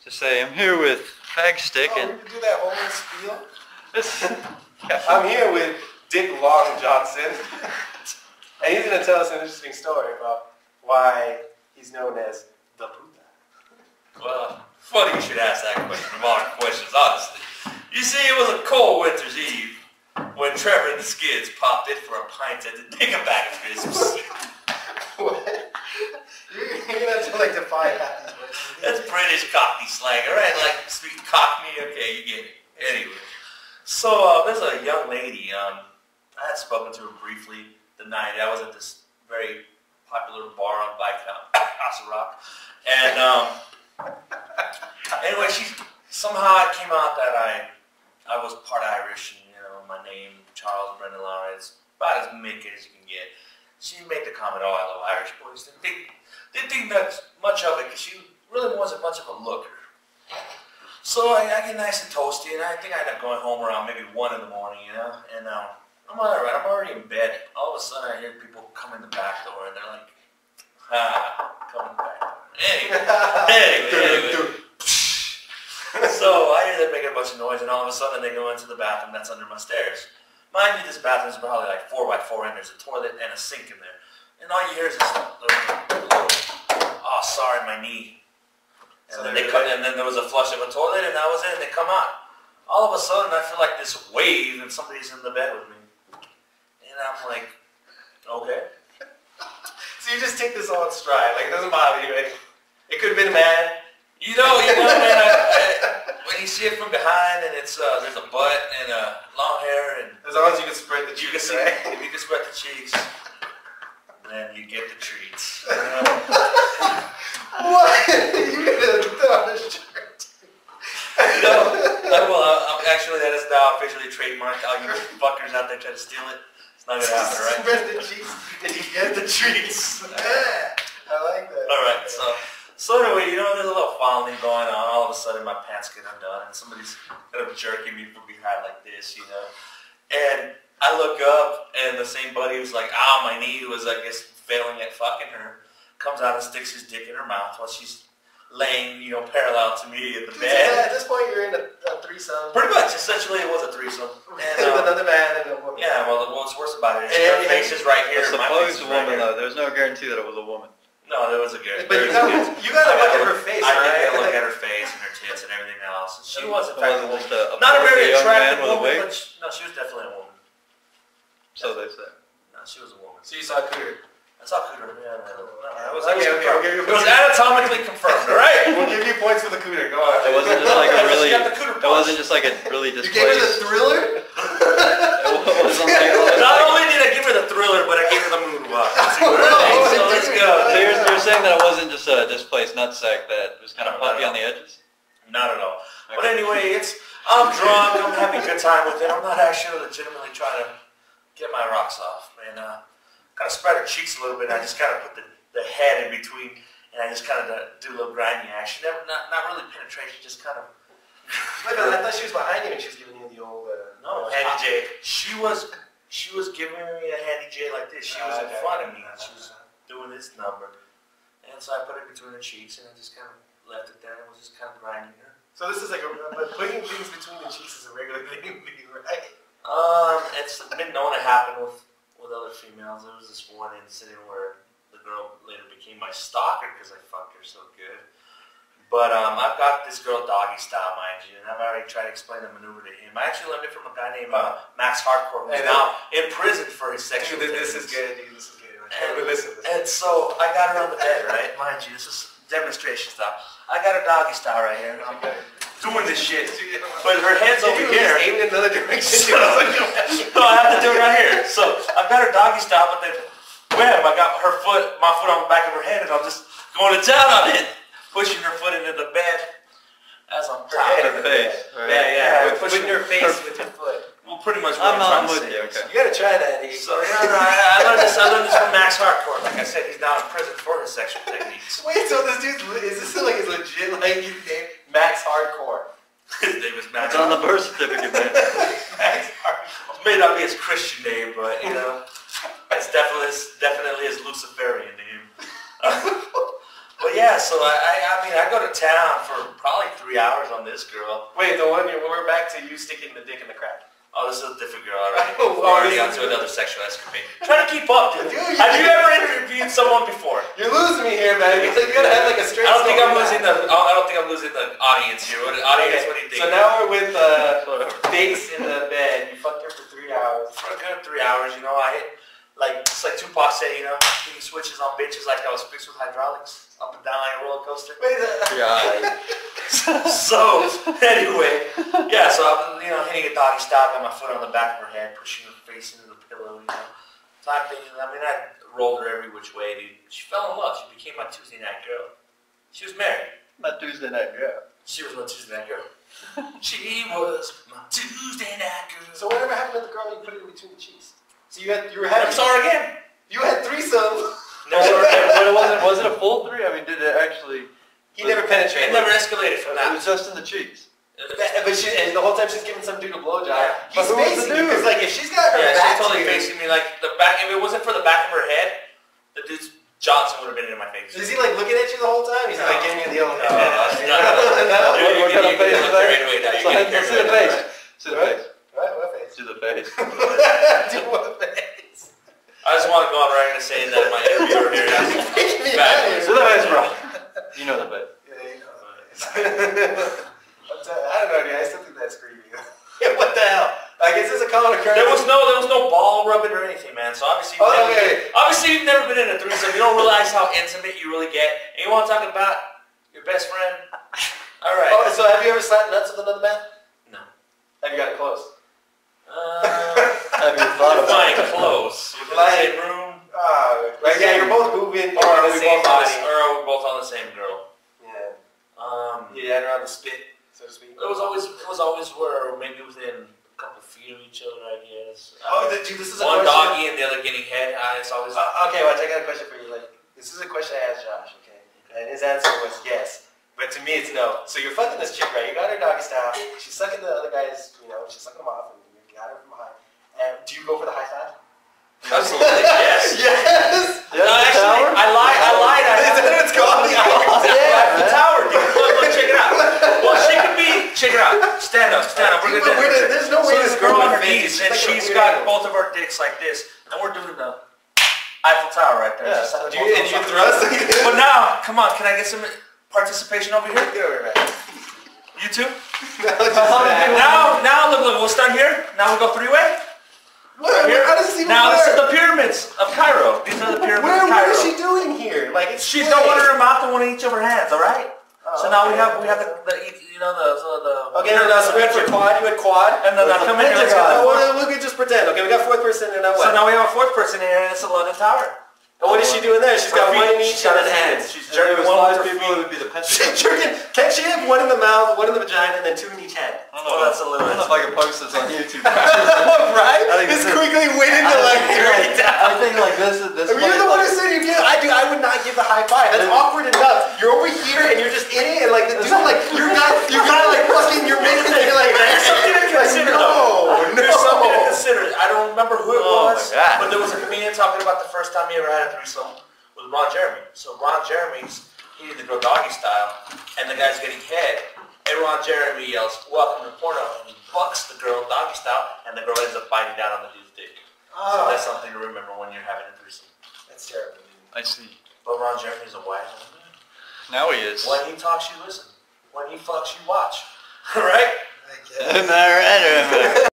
to say I'm here with Fag Stick Oh, and we can do that whole spiel. this. I'm here with Dick Long Johnson, and he's going to tell us an interesting story about why he's known as the Puta. Well, funny you should ask that question of all questions, honestly. You see, it was a cold winter's eve when Trevor and the Skids popped in for a pint at the Nickelback Christmas. What? You're going to have to like define half these words. That's British Cockney slang, alright? Like, speak Cockney, okay, you get it. Anyway. So, there's a young lady, I had spoken to her briefly the night. I was at this very popular bar on Viscount, House of Rock. And, anyway, somehow it came out that I was part Irish, and, you know, my name, Charles Brendan Lawrence, about as Mick as you can get. She made the comment, oh, I love Irish boys. Didn't think much of it, because she really wasn't much of a looker. So I get nice and toasty, and I think I end up going home around maybe 1 in the morning, you know, and I'm alright, I'm already in bed. All of a sudden I hear people come in the back door, and they're like, come in the back door. Anyway. So I hear them making a bunch of noise, and all of a sudden they go into the bathroom that's under my stairs. Mind you, this bathroom is probably like 4x4, and there's a toilet and a sink in there. And all you hear is this little, oh, sorry, my knee. And then they come, and then there was a flush of a toilet, and that was it, and they come out. All of a sudden, I feel like this wave, and somebody's in the bed with me. And I'm like, okay. So you just take this all in stride, like it doesn't bother you. It could have been a man. You know, man, when you see it from behind, and it's there's a butt and long hair, and as long as you can spread the cheeks, right? If you can spread the cheeks, then you get the treats. What? You could have done a shirt. Actually, that is now officially trademarked. All you fuckers out there trying to steal it, it's not gonna happen, right? Spread the cheeks and you get the treats. Yeah, I like that. All right, so anyway, you know, there's a little fondling going on. All of a sudden, my pants get undone, and somebody's kind of jerking me from behind like this, you know. And I look up, and the same buddy who's like, "Ow, my knee," was, I guess, failing at fucking her, comes out and sticks his dick in her mouth while she's laying, you know, parallel to me in the bed. Yeah, at this point, you're in a threesome. Pretty much, essentially, it was a threesome. And another man and a woman. Yeah, well, what's worse about it is her face is right here. I suppose a woman, though. There's no guarantee that it was a woman. No, there was a good. But you gotta look at her face, right? I did look at her face and her tits and everything else. She was, in fact, not a very attractive woman, but no, she was definitely a woman. So they say. No, she was a woman. So you saw Cooter? I saw Cooter. Yeah, it was anatomically confirmed. All right. We'll give you points for the Cooter. Go on. It wasn't just like a really. She got the Cooter punch. It wasn't just like a really displaced. You gave her the thriller? Not only did I give her the thriller, but I gave her the moonwalk. So let's go. So you're saying that it wasn't just a displaced nutsack that was kind of puffy on the edges? Not at all. Okay. But anyway, I'm drunk. I'm having a good time with it. I'm not actually legitimately trying to get my rocks off, man. Kind of spread her cheeks a little bit. I just kind of put the head in between, and I just kind of do a little grinding action. Not really penetration, just kind of. Wait, I thought she was behind you and she was giving you the old no handy J. She was giving me a handy J like this. She was in front of me, and she was doing this number, and so I put it between her cheeks, and I just kind of left it there, and was just kind of grinding her. So this is like but putting things between the cheeks is a regular thing to do, right? It's been known to happen with other females. There was this one incident where the girl later became my stalker because I fucked her so good. But I've got this girl doggy style, mind you, and I've already tried to explain the maneuver to him. I actually learned it from a guy named Max Hardcore, who's now in prison for his sexual This is good, dude. This is good. Listen. And so I got her on the bed, right? Mind you, this is demonstration style. I got her doggy style right here. I'm doing this shit. But her head's over here. Aim in another direction. So I have to do it right here. So I've got her doggy style, but then, wham, I got my foot on the back of her head, and I'm just going to town on it, pushing her foot into the bed as I'm tapping her face. Yeah. Pushing her face with your foot. Well, pretty much what I'm with you. Okay. You gotta try that. So I learned this from Max Hardcore. Like I said, he's now in prison for his sexual techniques. Wait, so this dude, is this like his legit like his name? Max Hardcore. His name is Max. It's on the birth certificate, man. Max Hardcore. It may not be his Christian name, but you know, it's definitely his Luciferian name. But yeah. yeah, so I mean, I go to town for probably 3 hours on this girl. Wait, the one we're back to you sticking the dick in the crack. Oh, this is a different girl already. Oh, We're already on to another sexual escapade. Trying to keep up, dude. Have you ever interviewed someone before? You're losing me here, man. You gotta have like a straight. I don't think I'm losing the audience here. Audience, what do you think? So now we're with dates in the bed. You fucked her for 3 hours. For a good 3 hours, you know, I hit just like Tupac said, you know, hitting switches on bitches like I was fixed with hydraulics, up and down like a roller coaster. Wait, Yeah. So anyway, yeah, so I'm hitting a doggy style, got my foot on the back of her head, pushing her face into the pillow, you know. So I rolled her every which way, dude. She fell in love. She became my Tuesday night girl. She was married. My Tuesday night girl. She was my Tuesday night girl. She was my Tuesday night girl. so whatever happened to the girl you put it in between the cheeks? So you were having. Never saw her again. You had threesome. But it was it a full 3? I mean, did it actually? He never penetrated. It never escalated from It that. was just in the cheeks. But and the whole time she's giving some dude a blowjob. Yeah. He's But who was the facing you dude? because like if she's got her Yeah, back she's totally to you, facing me like the back. If it wasn't for the back of her head, the dude's Johnson would have been in my face. is he like looking at you the whole time? He's No. like giving you the old. No. What kind of face is that? Right away now. So let's see the face. See the face. What face? See the face. Dude, what face? I just want to go on record and saying that my interviewer here is Freak me out bad. here. See the face, bro. You know the face. Yeah, you know the face. I don't know, dude. I still think that's creepy. What the hell? Like, is this a common occurrence? There was no ball rubbing or anything, man. So obviously, you've never been in a threesome. You don't realize how intimate you really get. And you want to talk about your best friend? All right. Oh, so have you ever slapped nuts with another man? No. Have you gotten close? Have you thought about Flying it? close. Within the Like- same room. Like, yeah, you're both moving. Or are the we same both on body. the, or are we both on the same girl? Yeah. Yeah. Yeah, around the spit, so to speak. It was always where maybe within a couple of feet of each other, I guess. Dude, this is a One question. doggy and the other getting head. It's always. Okay, watch, I got a question for you. Like, this is a question I asked Josh, okay? And his answer was yes. But to me, it's no. So you're fucking this chick, right? You got her doggy style. She's sucking the other guy's, she's sucking him off, and you got her from behind. And do you go for the high five? Absolutely, yes. Yes! No, actually, I lied. Is that what it's called? The tower, dude. Look, check it out. Well, she could be. Check it out. Stand up. We're gonna do There's no way So this this girl on her would fit. knees, and like a she's weird got angle. both of our dicks like this, and we're doing the Eiffel Tower right there. Yeah. She's like, Do you thrust? But now, come on, can I get some participation over here? Get over here, man. You too? Now, Now, look, we'll start here. Now we go three-way. how does this even Now work? this is the pyramids of Cairo. These are the pyramids What of Cairo. is she doing here? Like, it's She's got one in her mouth and one in each of her hands. All right. So now we have the Okay, now so we went for quad. You had quad. And then come in here. Let's get the Oh, fourth. well, we could just pretend. Okay, we got fourth person and now what? So now we have a fourth person here, and it's the London Tower. And what is she doing there? She's got one in each of her hands. She's If there jerking was one 5 with her people, feet. it would be the She's pentagon. jerking. Can she have one in the mouth, one in the vagina, and then two in each hand? Oh, that's a little. I don't know if I can post this on YouTube. Right? I think This this is- quickly went into like dirty down. I think like this is this. You're the one who said you give. I would not give the high five. That's awkward enough. You're over here and you're just in it, and like the dude, like you got like fucking. You're making it like There's something to consider, no, There's something to consider. I don't remember who it Oh, was, my God. but there was a comedian talking about the first time he ever had a threesome with Ron Jeremy. So Ron Jeremy's hitting the girl doggy style, and the guy's getting head, and Ron Jeremy yells, "Welcome to porno," and he bucks the girl doggy style, and the girl ends up biting down on the dude's dick. So that's something to remember when you're having a threesome. That's terrible. I see. But Ron Jeremy's a wise man. Now he is. When he talks, you listen. When he fucks, you watch. Right? I guess. Am I right or am I?